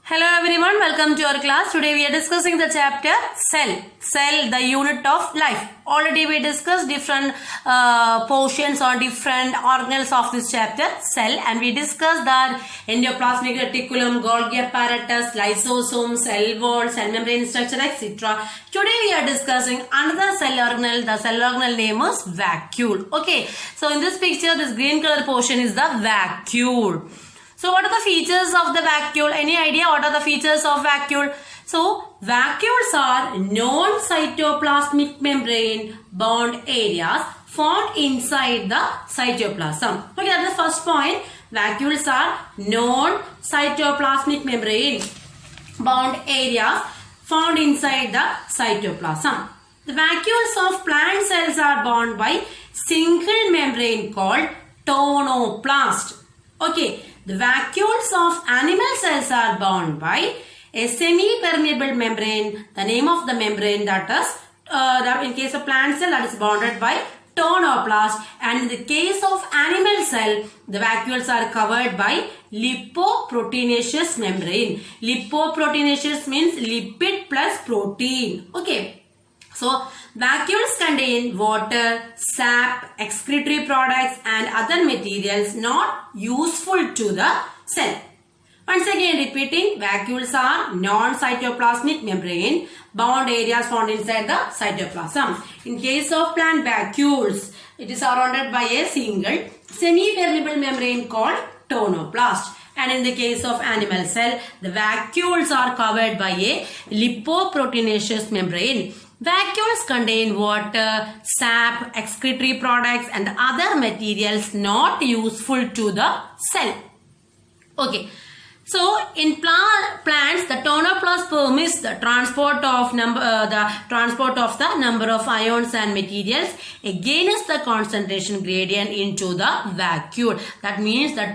Hello everyone, welcome to our class. Today we are discussing the chapter Cell. Cell, the unit of life. Already we discussed different portions or different organelles of this chapter, cell, and we discussed that endoplasmic reticulum, Golgi apparatus, lysosome, cell wall, cell membrane structure, etc. Today we are discussing another cell organelle. The cell organelle name is vacuole. Okay, so in this picture, this green color portion is the vacuole. So what are the features of the vacuole? Any idea what are the features of vacuole? So vacuoles are non-cytoplasmic membrane bound areas found inside the cytoplasm. Okay, that's the first point. Vacuoles are non-cytoplasmic membrane bound areas found inside the cytoplasm. The vacuoles of plant cells are bound by single membrane called tonoplast. Okay. The vacuoles of animal cells are bound by a semi-permeable membrane. The name of the membrane that is, in case of plant cell, that is bounded by tonoplast, and in the case of animal cell, the vacuoles are covered by lipoproteinaceous membrane. Lipoproteinaceous means lipid plus protein. Okay. So, vacuoles contain water, sap, excretory products and other materials not useful to the cell. Once again repeating, vacuoles are non-cytoplasmic membrane bound areas found inside the cytoplasm. In case of plant vacuoles, it is surrounded by a single semi-permeable membrane called tonoplast. And in the case of animal cell, the vacuoles are covered by a lipoproteinaceous membrane. Vacuoles contain water, sap, excretory products and other materials not useful to the cell. Okay. So, in plants, the tonoplast permits the transport of the number of ions and materials against the concentration gradient into the vacuole. That means the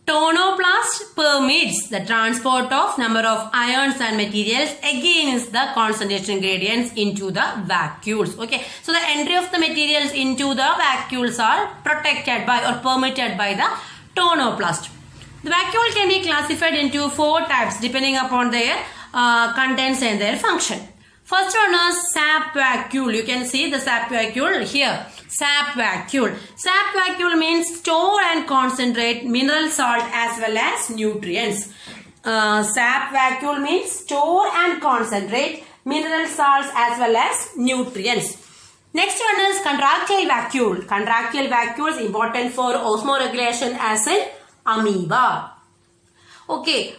tonoplast permits the transport of number of ions and materials against the concentration gradients into the vacuoles. Okay, so the entry of the materials into the vacuoles are protected by or permitted by the tonoplast. The vacuole can be classified into 4 types depending upon their contents and their function. First one is sap vacuole. You can see the sap vacuole here. Sap vacuole. Sap vacuole means store and concentrate mineral salt as well as nutrients. Sap vacuole means store and concentrate mineral salts as well as nutrients. Next one is contractile vacuole. Contractile vacuole is important for osmoregulation as in amoeba. Okay,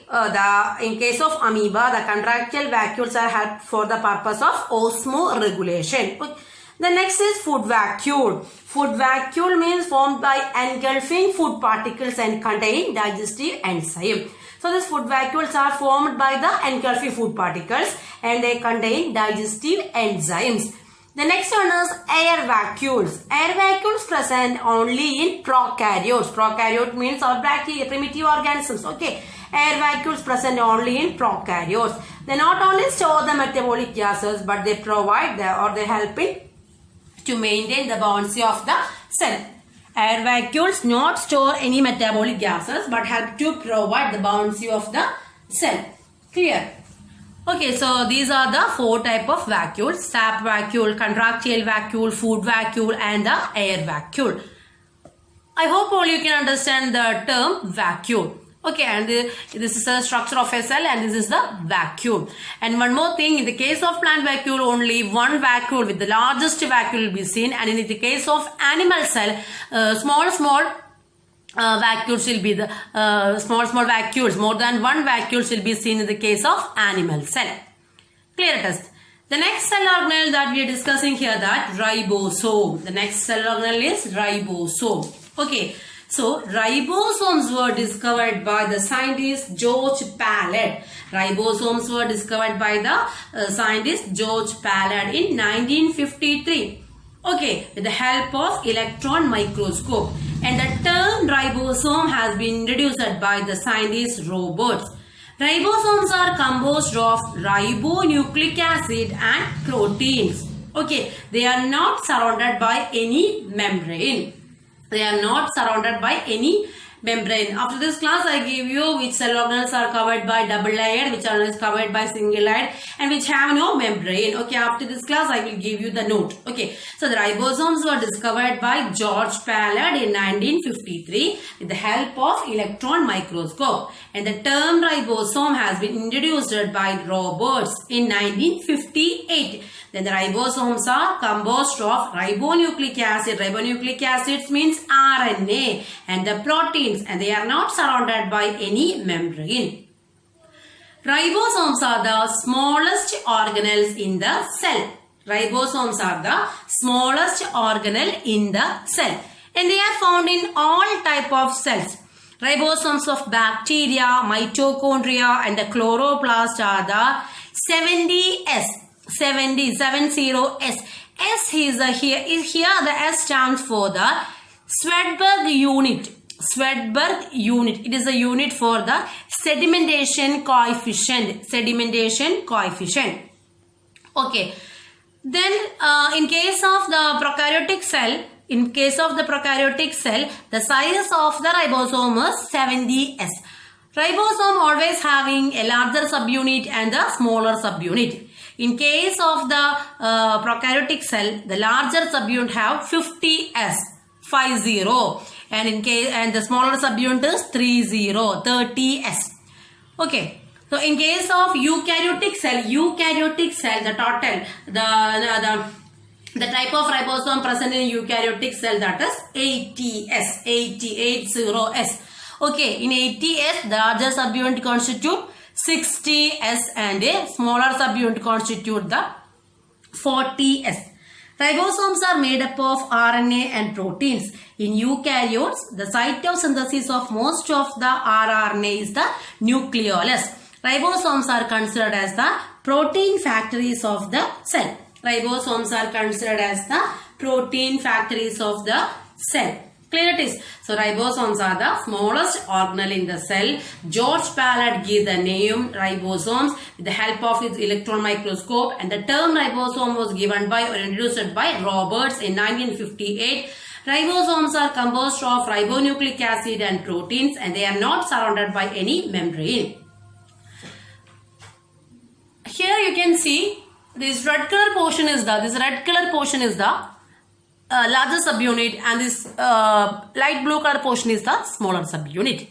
in case of amoeba, the contractile vacuoles are helped for the purpose of osmoregulation. Okay. The next is food vacuole. Food vacuole means formed by engulfing food particles and contain digestive enzyme. So, these food vacuoles are formed by the engulfing food particles and they contain digestive enzymes. The next one is air vacuoles. Air vacuoles present only in prokaryotes. Prokaryote means our bacteria, primitive organisms. Okay. Air vacuoles present only in prokaryotes. They not only store the metabolic gases, but they provide they help in to maintain the buoyancy of the cell. Air vacuoles not store any metabolic gases, but help to provide the buoyancy of the cell. Clear? Okay, so these are the 4 types of vacuoles: sap vacuole, contractile vacuole, food vacuole and the air vacuole. I hope all you can understand the term vacuole. Okay, and this is the structure of a cell and this is the vacuole. And one more thing, in the case of plant vacuole, only one vacuole with the largest vacuole will be seen, and in the case of animal cell, small vacuoles will be the small vacuoles. More than one vacuoles will be seen in the case of animal cell. Clear it is. The next cell organelle that we are discussing here, that ribosome. The next cell organelle is ribosome. Okay. So, ribosomes were discovered by the scientist George Palade. Ribosomes were discovered by the scientist George Palade in 1953. Okay, with the help of electron microscope. And the term ribosome has been introduced by the scientist Roberts. Ribosomes are composed of ribonucleic acid and proteins. Okay, they are not surrounded by any membrane. They are not surrounded by any membrane. After this class, I give you which cell organelles are covered by double layered, which are covered by single layered, and which have no membrane. Okay, after this class, I will give you the note. Okay, so the ribosomes were discovered by George Palade in 1953 with the help of electron microscope, and the term ribosome has been introduced by Roberts in 1958. Then the ribosomes are composed of ribonucleic acid. Ribonucleic acids means RNA and the proteins, and they are not surrounded by any membrane. Ribosomes are the smallest organelles in the cell. Ribosomes are the smallest organelle in the cell, and they are found in all type of cells. Ribosomes of bacteria, mitochondria, and the chloroplast are the 70S. 70S. S is here the S stands for the Swedberg unit. Swedberg unit. It is a unit for the sedimentation coefficient. Sedimentation coefficient. Okay. Then in case of the prokaryotic cell, the size of the ribosome is 70S. Ribosome always having a larger subunit and a smaller subunit. In case of the prokaryotic cell, the larger subunit have 50S, 50, and the smaller subunit is 30S. Okay. So in case of eukaryotic cell, the total, the type of ribosome present in eukaryotic cell, that is 80S. Okay, in 80S, the larger subunit constitute 60S and a smaller subunit constitute the 40S. Ribosomes are made up of RNA and proteins. In eukaryotes, the site of synthesis of most of the rRNA is the nucleolus. Ribosomes are considered as the protein factories of the cell. Ribosomes are considered as the protein factories of the cell. Clear it is. So ribosomes are the smallest organelle in the cell. George Palade gave the name ribosomes with the help of his electron microscope, and the term ribosome was given by or introduced by Roberts in 1958. Ribosomes are composed of ribonucleic acid and proteins, and they are not surrounded by any membrane. Here you can see this red color portion is the larger subunit, and this light blue color portion is the smaller subunit.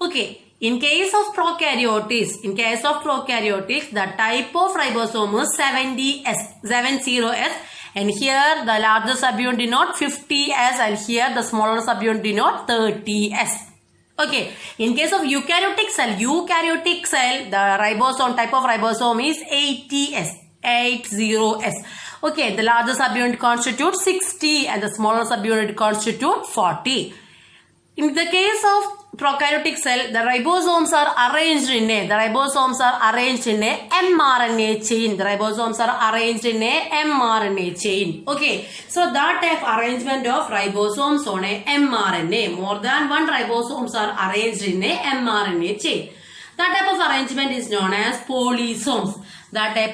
Okay, in case of prokaryotes, the type of ribosome is 70S, and here the larger subunit denote 50S, and here the smaller subunit denote 30S. Okay, in case of eukaryotic cell, the ribosome type of ribosome is 80S. Okay, the larger subunit constitutes 60 and the smaller subunit constitutes 40. In the case of prokaryotic cell, the ribosomes are arranged in a mRNA chain. Okay, so that type of arrangement of ribosomes on a mRNA. More than one ribosomes are arranged in a mRNA chain. That type of arrangement is known as polysomes. Next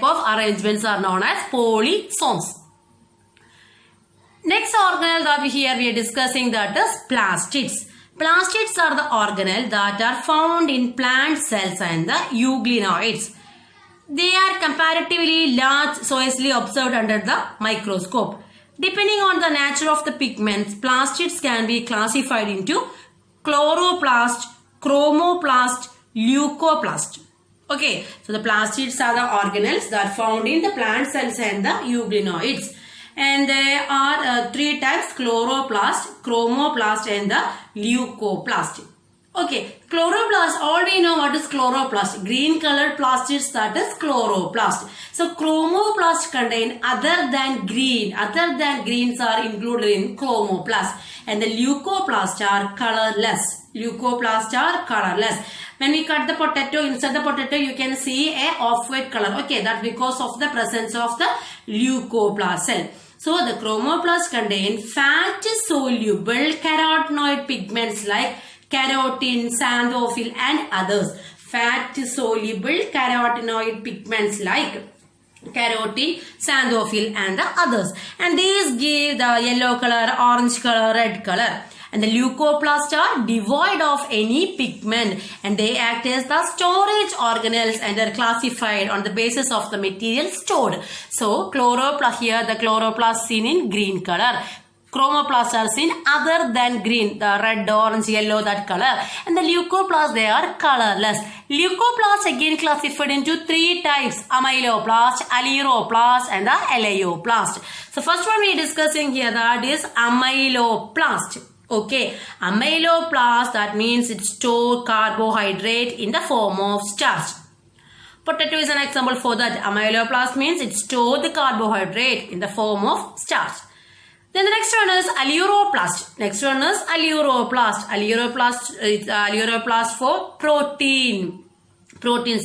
organelle that we are discussing, that is plastids. Plastids are the organelle that are found in plant cells and the euglenoids. They are comparatively large, so easily observed under the microscope. Depending on the nature of the pigments, plastids can be classified into chloroplast, chromoplast, leucoplast. Okay, so the plastids are the organelles that are found in the plant cells and the euglenoids. And there are three types: chloroplast, chromoplast, and the leucoplast. Okay, chloroplast, all we know what is chloroplast. Green colored plastids, that is chloroplast. So chromoplast contain other than green. Other than greens are included in chromoplast. And the leucoplast are colorless. When we cut the potato, inside the potato you can see a off-white color. Okay, that's because of the presence of the leucoplast cell. So the chromoplast contain fat-soluble carotenoid pigments like carotene, xanthophyll and others. Fat-soluble carotenoid pigments like carotene, xanthophyll and the others. And these give the yellow color, orange color, red color. And the leucoplasts are devoid of any pigment and they act as the storage organelles and are classified on the basis of the material stored. So chloroplast, here the chloroplast seen in green color. Chromoplasts are seen other than green, the red, orange, yellow, that color. And the leucoplasts, they are colorless. Leucoplasts again classified into three types: amyloplast, alleroplast, and the eleoplast. So first one we are discussing here, that is amyloplast. Okay, amyloplast, that means it stores carbohydrate in the form of starch. Potato is an example for that. Amyloplast means it stores the carbohydrate in the form of starch. Then the next one is alleroplast. Next one is alleroplast. Alleroplast is alleroplast for protein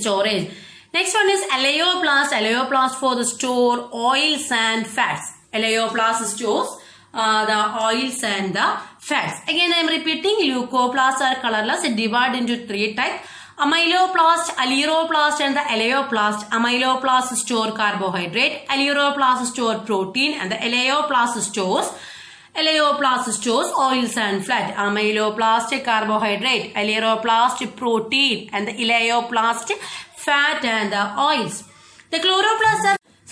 storage. Next one is eleoplast. Eleoplast for the store oils and fats. Eleoplast stores the oils and the fats. Again, I am repeating, leucoplasts are colorless. It divided into three types: amyloplast, alleroplast, and the eleoplast. Amyloplast store carbohydrate, alleroplast store protein, and the eleoplast stores oils and fat. Amyloplast carbohydrate, alleroplast protein, and the eleoplast fat and the oils. The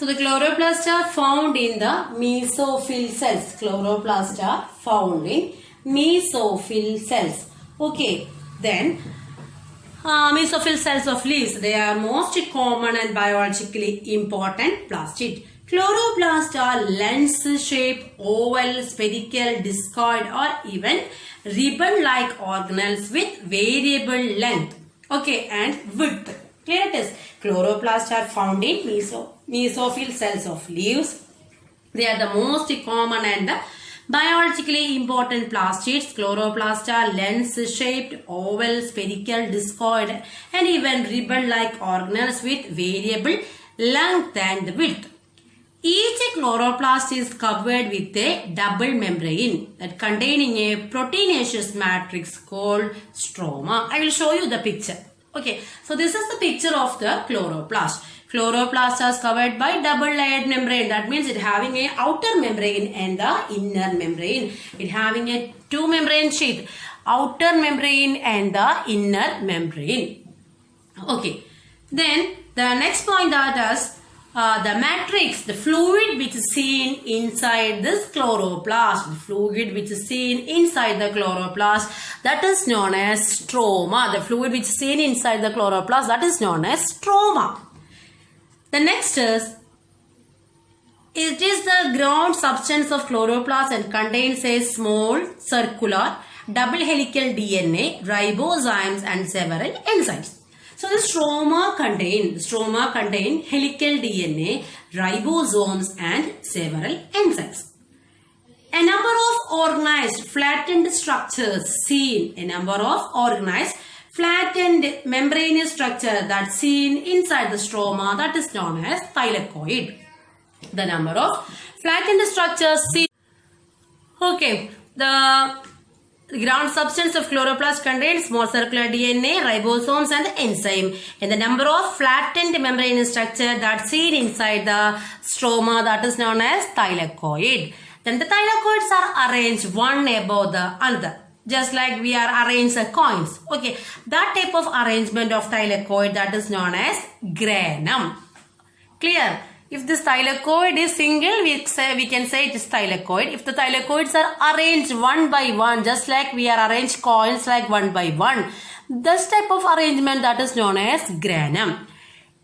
chloroplasts are found in the mesophyll cells. Chloroplasts are found in mesophyll cells. Okay, then mesophyll cells of leaves, they are most common and biologically important plastid. Chloroplasts are lens-shaped, oval, spherical, discoid, or even ribbon-like organelles with variable length, okay, and width. Clear it is. Chloroplasts are found in mesophyll cells of leaves. They are the most common and the biologically important plastids. Chloroplasts are lens-shaped, oval, spherical, discoid, and even ribbon-like organelles with variable length and width. Each chloroplast is covered with a double membrane that containing a proteinaceous matrix called stroma. I will show you the picture. Okay, so this is the picture of the chloroplast. Chloroplast is covered by double layered membrane. That means it having a outer membrane and the inner membrane. It having a two membrane sheath, outer membrane and the inner membrane. Okay, then the next point, that is the matrix, the fluid which is seen inside this chloroplast. The fluid which is seen inside the chloroplast, that is known as stroma. The fluid which is seen inside the chloroplast, that is known as stroma. The next is, it is the ground substance of chloroplast and contains a small circular double helical DNA, ribozymes and several enzymes. So the stroma contain helical DNA, ribosomes and several enzymes. A number of organized flattened structures seen, flattened membranous structure that's seen inside the stroma, that is known as thylakoid. The number of flattened structures seen. Okay, the ground substance of chloroplast contains small circular DNA, ribosomes and the enzyme. And the number of flattened membranous structure that's seen inside the stroma, that is known as thylakoid. Then the thylakoids are arranged one above the other, just like we are arranged coins. Okay, that type of arrangement of thylakoid, that is known as granum. Clear? If this thylakoid is single, we can say it is thylakoid. If the thylakoids are arranged one by one, just like we are arranged coins like one by one, this type of arrangement, that is known as granum.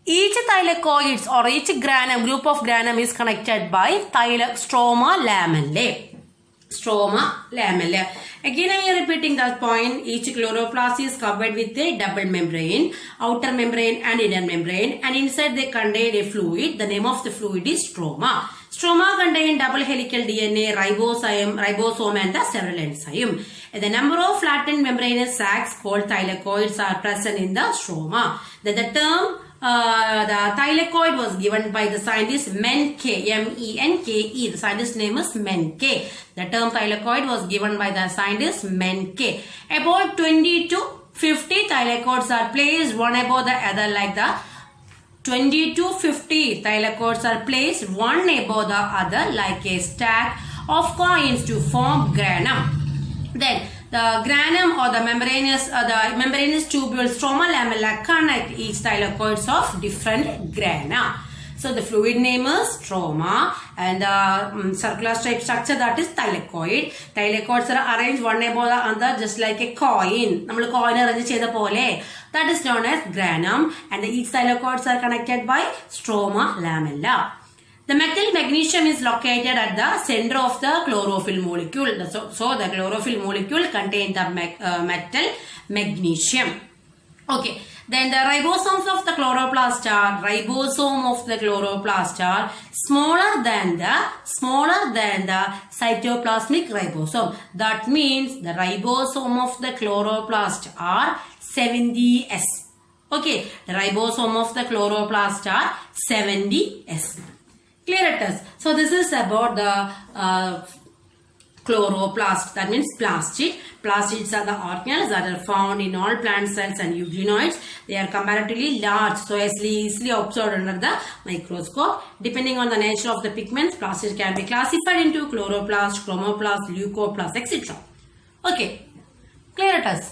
Each thylakoids or each granum, group of granum is connected by stroma lamellae. Stroma lamellae. Again, I am repeating that point. Each chloroplast is covered with a double membrane, outer membrane and inner membrane, and inside they contain a fluid. The name of the fluid is stroma. Stroma contain double helical DNA, ribosome and the several enzymes. And the number of flattened membranous sacs called thylakoids are present in the stroma. Then the term the thylakoid was given by the scientist Menke, M-E-N-K-E. The scientist name is Menke. The term thylakoid was given by the scientist Menke. About 20 to 50 thylakoids are placed one above the other like the 20 to 50 thylakoids are placed one above the other like a stack of coins to form granum. Then the granum or the membranous tubules stroma lamella connect each thylakoids of different grana. So the fluid name is stroma and the circular striped structure that is thylakoid. Thylakoids are arranged one above the other just like a coin. നമ്മൾ coin arrange ചെയ്ത പോലെ. That is known as granum and each thylakoids are connected by stroma lamella. The metal magnesium is located at the center of the chlorophyll molecule. So the chlorophyll molecule contains the metal magnesium. Okay. Then the ribosomes of the chloroplast are smaller than the cytoplasmic ribosome. That means the ribosome of the chloroplast are 70S. Okay, the ribosome of the chloroplast are 70S. Clear it is. So this is about the chloroplast, that means plastid. Plastids are the organelles that are found in all plant cells and euglenoids. They are comparatively large, so easily observed under the microscope. Depending on the nature of the pigments, plastids can be classified into chloroplast, chromoplast, leucoplast, etc. Okay, clear it is.